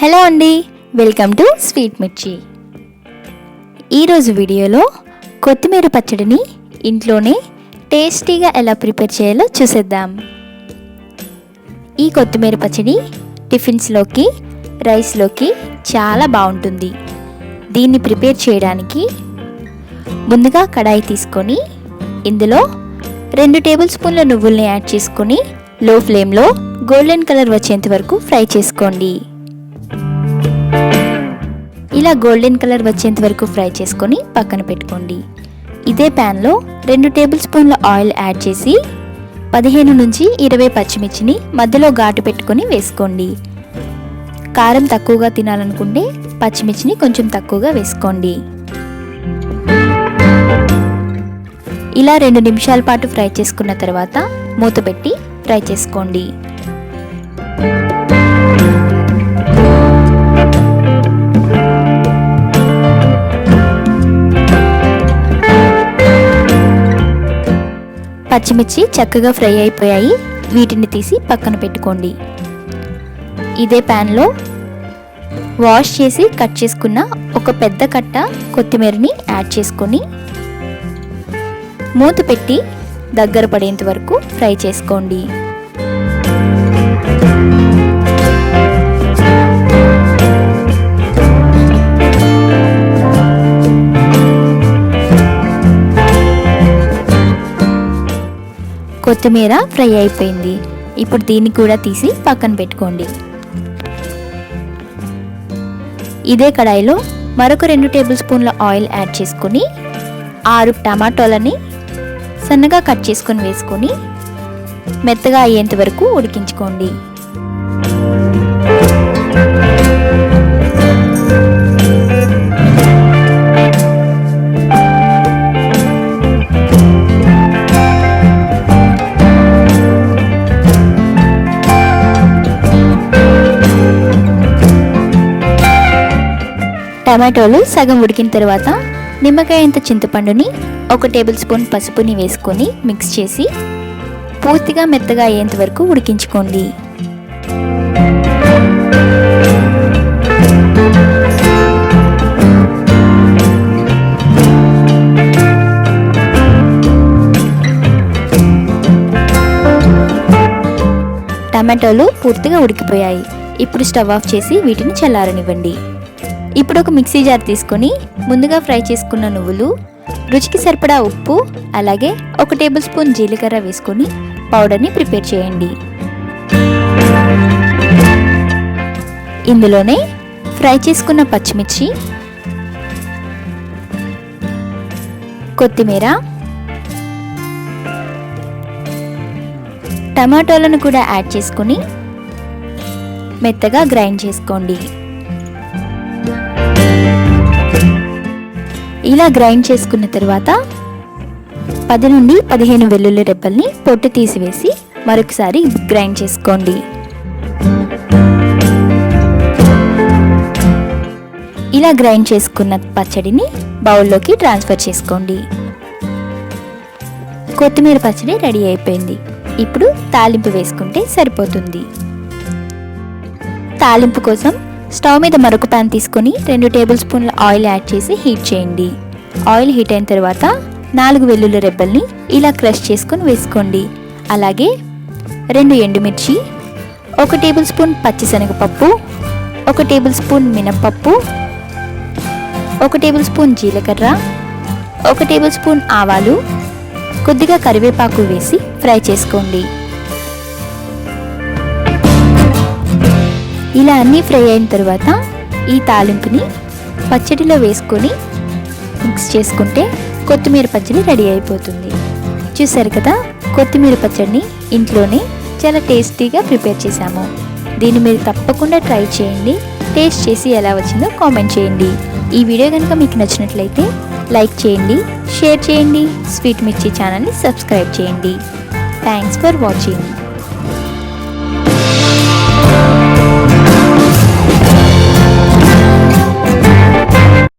Hello అండి, welcome to sweet మిర్చి. ఈరోజు వీడియోలో కొత్తిమీర పచ్చడిని ఇంట్లోనే టేస్టీగా ఎలా ప్రిపేర్ చేయాలో చూసేద్దాం. ఈ కొత్తిమీర పచ్చడి టిఫిన్స్లోకి, రైస్లోకి చాలా బాగుంటుంది. దీన్ని ప్రిపేర్ చేయడానికి ముందుగా కడాయి తీసుకొని ఇందులో 2 టేబుల్ స్పూన్ల నువ్వుల్ని యాడ్ చేసుకొని లో ఫ్లేమ్లో గోల్డెన్ కలర్ వచ్చేంత వరకు ఫ్రై చేసుకోండి. ఇలా గోల్డెన్ కలర్ వచ్చేంత వరకు ఫ్రై చేసుకొని పక్కన పెట్టుకోండి. ఇదే ప్యాన్లో 2 టేబుల్ స్పూన్ల ఆయిల్ యాడ్ చేసి 15 నుంచి 20 పచ్చిమిర్చిని మధ్యలో ఘాటు పెట్టుకొని వేసుకోండి. కారం తక్కువగా తినాలనుకుంటే పచ్చిమిర్చిని కొంచెం తక్కువగా వేసుకోండి. ఇలా 2 నిమిషాల పాటు ఫ్రై చేసుకున్న తర్వాత మూత పెట్టి ఫ్రై చేసుకోండి. పచ్చిమిర్చి చక్కగా ఫ్రై అయిపోయాయి. వీటిని తీసి పక్కన పెట్టుకోండి. ఇదే ప్యాన్లో వాష్ చేసి కట్ చేసుకున్న ఒక పెద్ద కట్ట కొత్తిమీరని యాడ్ చేసుకొని మూత పెట్టి దగ్గర పడేంత వరకు ఫ్రై చేసుకోండి. కొత్తిమీర ఫ్రై అయిపోయింది. ఇప్పుడు దీన్ని కూడా తీసి పక్కన పెట్టుకోండి. ఇదే కడాయిలో మరొక 2 టేబుల్ స్పూన్ల ఆయిల్ యాడ్ చేసుకొని 6 టమాటోలని సన్నగా కట్ చేసుకొని వేసుకొని మెత్తగా అయ్యేంత వరకు ఉడికించుకోండి. టమాటోలు సగం ఉడికిన తర్వాత నిమ్మకాయ అంత చింతపండుని 1 టేబుల్ స్పూన్ పసుపుని వేసుకొని మిక్స్ చేసి పూర్తిగా మెత్తగా అయ్యేంత వరకు ఉడికించుకోండి. టమాటోలు పూర్తిగా ఉడికిపోయాయి. ఇప్పుడు స్టవ్ ఆఫ్ చేసి వీటిని చల్లారనివ్వండి. ఇప్పుడు ఒక మిక్సీ జార్ తీసుకొని ముందుగా ఫ్రై చేసుకున్న నువ్వులు, రుచికి సరిపడా ఉప్పు, అలాగే 1 టేబుల్ స్పూన్ జీలకర్ర వేసుకొని పౌడర్ని ప్రిపేర్ చేయండి. ఇందులోనే ఫ్రై చేసుకున్న పచ్చిమిర్చి, కొత్తిమీర, టమాటోలను కూడా యాడ్ చేసుకొని మెత్తగా గ్రైండ్ చేసుకోండి. ఇలా గ్రైండ్ చేసుకున్న తర్వాత 10 నుండి 15 వెల్లుల్లి రెబ్బల్ని పొట్టు తీసివేసి మరొకసారి గ్రైండ్ చేసుకోండి. ఇలా గ్రైండ్ చేసుకున్న పచ్చడిని బౌల్లోకి ట్రాన్స్ఫర్ చేసుకోండి. కొత్తిమీర పచ్చడి రెడీ అయిపోయింది. ఇప్పుడు తాలింపు వేసుకుంటే సరిపోతుంది. తాలింపు కోసం స్టవ్ మీద మరొక ప్యాన్ తీసుకొని 2 టేబుల్ స్పూన్ల ఆయిల్ యాడ్ చేసి హీట్ చేయండి. ఆయిల్ హీట్ అయిన తర్వాత 4 వెల్లుల్లి రెబ్బల్ని ఇలా క్రష్ చేసుకొని వేసుకోండి. అలాగే 2 ఎండుమిర్చి, 1 టేబుల్ స్పూన్ పచ్చిశనగపప్పు, 1 టేబుల్ స్పూన్ మినప్పప్పు, 1 టేబుల్ స్పూన్ జీలకర్ర, 1 టేబుల్ స్పూన్ ఆవాలు, కొద్దిగా కరివేపాకు వేసి ఫ్రై చేసుకోండి. ఇలా అన్నీ ఫ్రై అయిన తర్వాత ఈ తాలింపుని పచ్చడిలో వేసుకొని మిక్స్ చేసుకుంటే కొత్తిమీర పచ్చడి రెడీ అయిపోతుంది. చూసారు కదా, కొత్తిమీర పచ్చడిని ఇంట్లోనే చాలా టేస్టీగా ప్రిపేర్ చేశాము. దీన్ని మీరు తప్పకుండా ట్రై చేయండి. టేస్ట్ చేసి ఎలా వచ్చిందో కామెంట్ చేయండి. ఈ వీడియో కనుక మీకు నచ్చినట్లయితే లైక్ చేయండి, షేర్ చేయండి, స్వీట్ మిర్చి ఛానల్ని సబ్స్క్రైబ్ చేయండి. Thanks for watching.